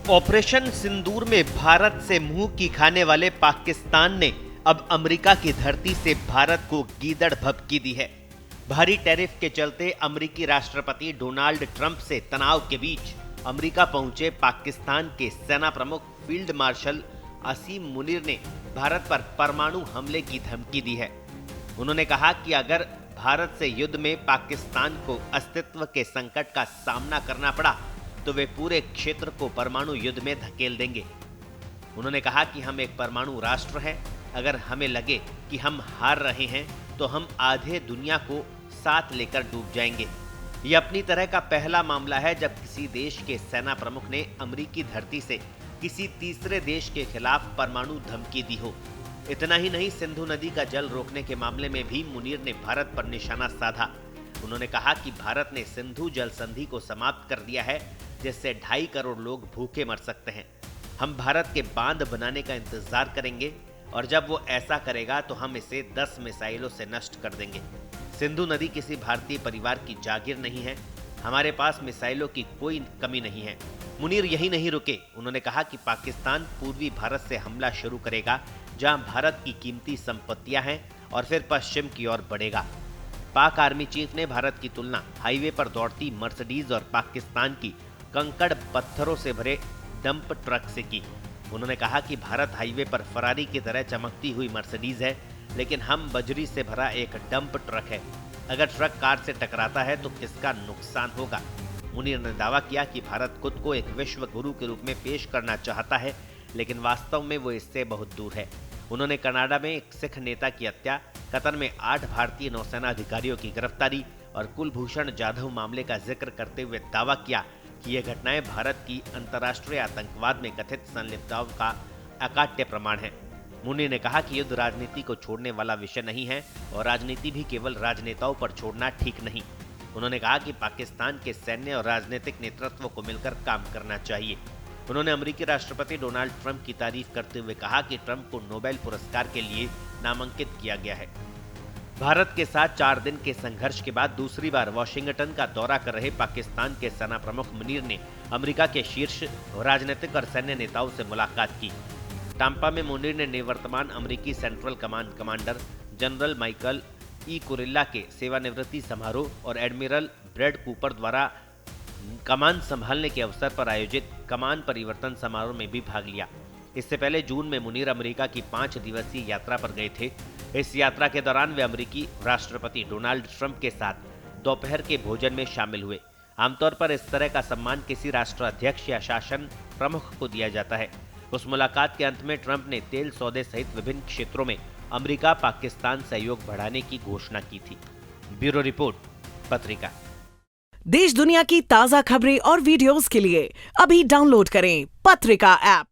Operation सिंदूर में भारत से मुंह की खाने वाले पाकिस्तान ने अब अमेरिका की धरती से भारत को गीदड़ भभकी दी है। भारी टैरिफ के चलते अमेरिकी राष्ट्रपति डोनाल्ड ट्रंप से तनाव के बीच अमेरिका पहुंचे पाकिस्तान के सेना प्रमुख फील्ड मार्शल असीम मुनीर ने भारत पर परमाणु हमले की धमकी दी है। उन्होंने कहा कि अगर भारत से युद्ध में पाकिस्तान को अस्तित्व के संकट का सामना करना पड़ा तो वे पूरे क्षेत्र को परमाणु युद्ध में धकेल देंगे। उन्होंने कहा कि हम एक परमाणु राष्ट्र हैं, अगर हमें लगे कि हम हार रहे हैं तो हम आधे दुनिया को साथ लेकर डूब जाएंगे। यह अपनी तरह का पहला मामला है जब किसी देश के सेना प्रमुख ने अमेरिकी धरती से किसी तीसरे देश के खिलाफ परमाणु धमकी दी हो। इतना ही नहीं, सिंधु नदी का जल रोकने के मामले में भी मुनीर ने भारत पर निशाना साधा। उन्होंने कहा कि भारत ने सिंधु जल संधि को समाप्त कर दिया है, जिससे 2.5 करोड़ लोग भूखे मर सकते हैं। हम भारत के बांध बनाने का इंतजार करेंगे और जब वो ऐसा करेगा तो हम इसे 10 मिसाइलों से नष्ट कर देंगे। सिंधु नदी किसी भारतीय परिवार की जागीर नहीं है, हमारे पास मिसाइलों की कोई कमी नहीं है। मुनीर यही नहीं रुके, उन्होंने कहा कि पाकिस्तान पूर्वी भारत से हमला शुरू करेगा, जहां भारत की कीमती संपत्तियां हैं, और फिर पश्चिम की ओर बढ़ेगा। पाक आर्मी चीफ ने भारत की तुलना हाईवे पर दौड़ती मर्सिडीज और पाकिस्तान की कंकड़ पत्थरों से भरे डंप ट्रक से की। उन्होंने कहा कि भारत हाईवे पर फरारी की तरह चमकती हुई मर्सिडीज है, लेकिन हम बजरी से भरा एक डंप ट्रक है। अगर ट्रक कार से टकराता है तो किसका नुकसान होगा। मुनीर ने दावा किया कि भारत खुद को एक विश्व गुरु के रूप में पेश करना चाहता है, लेकिन वास्तव में वो इससे बहुत दूर है। उन्होंने कनाडा में एक सिख नेता की हत्या, कतर में 8 भारतीय नौसेना अधिकारियों की गिरफ्तारी और कुलभूषण जाधव मामले का जिक्र करते हुए दावा किया कि ये घटनाएं भारत की अंतर्राष्ट्रीय आतंकवाद में कथित संलिप्तता का अकाट्य प्रमाण है। मुनीर ने कहा कि युद्ध राजनीति को छोड़ने वाला विषय नहीं है और राजनीति भी केवल राजनेताओं पर छोड़ना ठीक नहीं। उन्होंने कहा कि पाकिस्तान के सैन्य और राजनीतिक नेतृत्व को मिलकर काम करना चाहिए। उन्होंने अमेरिकी राष्ट्रपति डोनाल्ड ट्रंप की तारीफ करते हुए कहा कि ट्रंप को नोबेल पुरस्कार के लिए नामांकित किया गया है। भारत के साथ 4 दिन के संघर्ष के बाद दूसरी बार वॉशिंगटन का दौरा कर रहे पाकिस्तान के सेना प्रमुख मुनीर ने अमेरिका के शीर्ष राजनीतिक और सैन्य नेताओं से मुलाकात की। टाम्पा में मुनीर ने निवर्तमान अमेरिकी central command commander general Michael E Kurilla के सेवानिवृत्ति समारोह और एडमिरल ब्रैड कूपर द्वारा कमान संभालने के अवसर पर आयोजित कमान परिवर्तन समारोह में भी भाग लिया। इससे पहले जून में मुनीर अमेरिका की 5 दिवसीय यात्रा पर गए थे। इस यात्रा के दौरान वे अमेरिकी राष्ट्रपति डोनाल्ड ट्रंप के साथ दोपहर के भोजन में शामिल हुए। आमतौर पर इस तरह का सम्मान किसी राष्ट्राध्यक्ष या शासन प्रमुख को दिया जाता है। उस मुलाकात के अंत में ट्रंप ने तेल सौदे सहित विभिन्न क्षेत्रों में अमेरिका पाकिस्तान सहयोग बढ़ाने की घोषणा की थी। ब्यूरो रिपोर्ट, पत्रिका। देश दुनिया की ताजा खबरें और वीडियोस के लिए अभी डाउनलोड करें पत्रिका ऐप।